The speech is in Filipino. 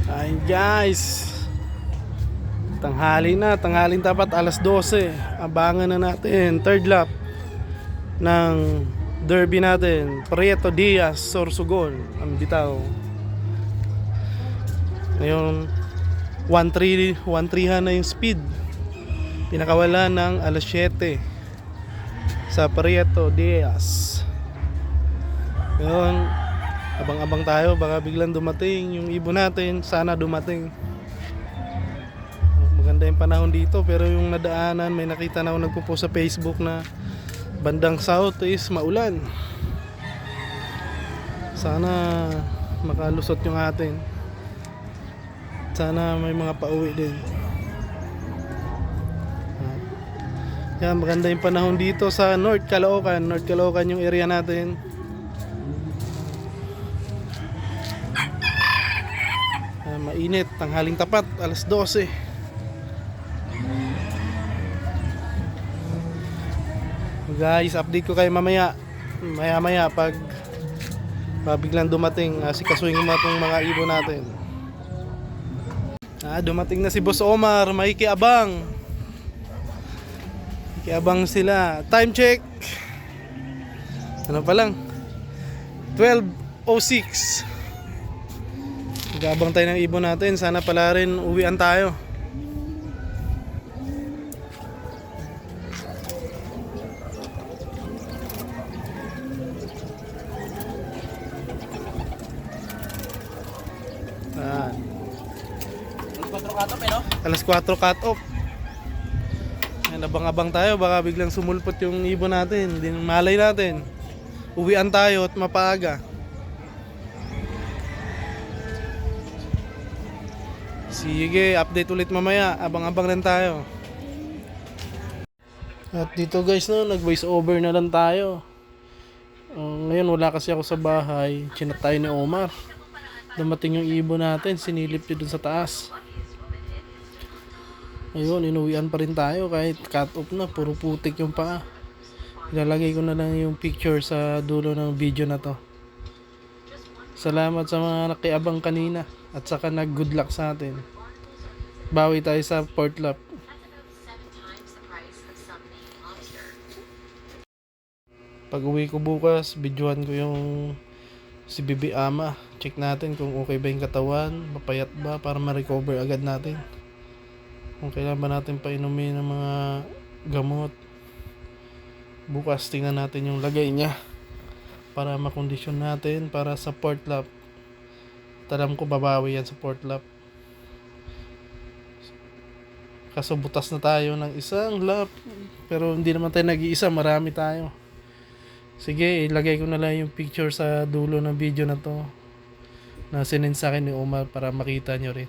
Ay guys, tanghali na, tanghaling tapat alas 12. Abangan na natin third lap ng derby natin, Prieto Diaz Sorsogon ang bitaw. Ngayon 1.3 na yung speed. Pinakawala ng alas 7 sa Prieto Diaz. Ngayon abang-abang tayo, baka biglang dumating yung ibon natin. Sana dumating. Maganda yung panahon dito, pero yung nadaanan, may nakita na ako nagpo-post sa Facebook na bandang south is maulan. Sana makalusot yung atin. Sana may mga pauwi din. Yan, maganda yung panahon dito sa North Caloocan. North Caloocan yung area natin. Mainit, tanghaling tapat, alas 12. Guys, update ko kayo mamaya. Maya pag biglang dumating, sikasuhin ko itong mga ibon natin. Dumating na si Boss Omar, makikiabang. Makikiabang sila. Time check. Ano pa lang? 12:06. Mag-aabang tayo ng ibon natin. Sana pala rin uwian tayo. Alas 4 cut off. Abang-abang tayo. Baka biglang sumulpot yung ibon natin. Hindi malay natin. Uwian tayo at mapaaga. Sige, update ulit mamaya. Abang-abang lang tayo. At dito guys, no, nag-voice over na lang tayo. Ngayon wala kasi ako sa bahay. Chinat tayo ni Omar. Dumating yung ibon natin. Sinilip yun dun sa taas. Ayun, inuwian pa rin tayo kahit cut off na. Puro putik yung paa. Ilalagay ko na lang yung picture sa dulo ng video na to. Salamat sa mga nakiabang kanina at saka nag-good luck sa atin. Bawi tayo sa fourth lap. Pag uwi ko bukas, videohan ko yung si Bibi Ama. Check natin kung okay ba yung katawan, mapayat ba para ma-recover agad natin. Kung kailan ba natin painumin ng mga gamot. Bukas tingnan natin yung lagay niya para makondisyon natin para sa fourth lap. Alam ko babawi yan sa fourth lap. Kaso butas na tayo ng isang lap. Pero hindi naman tayo nag-iisa, marami tayo. Sige, ilagay ko na lang yung picture sa dulo ng video na to na sinend sa akin ni Omar para makita nyo rin.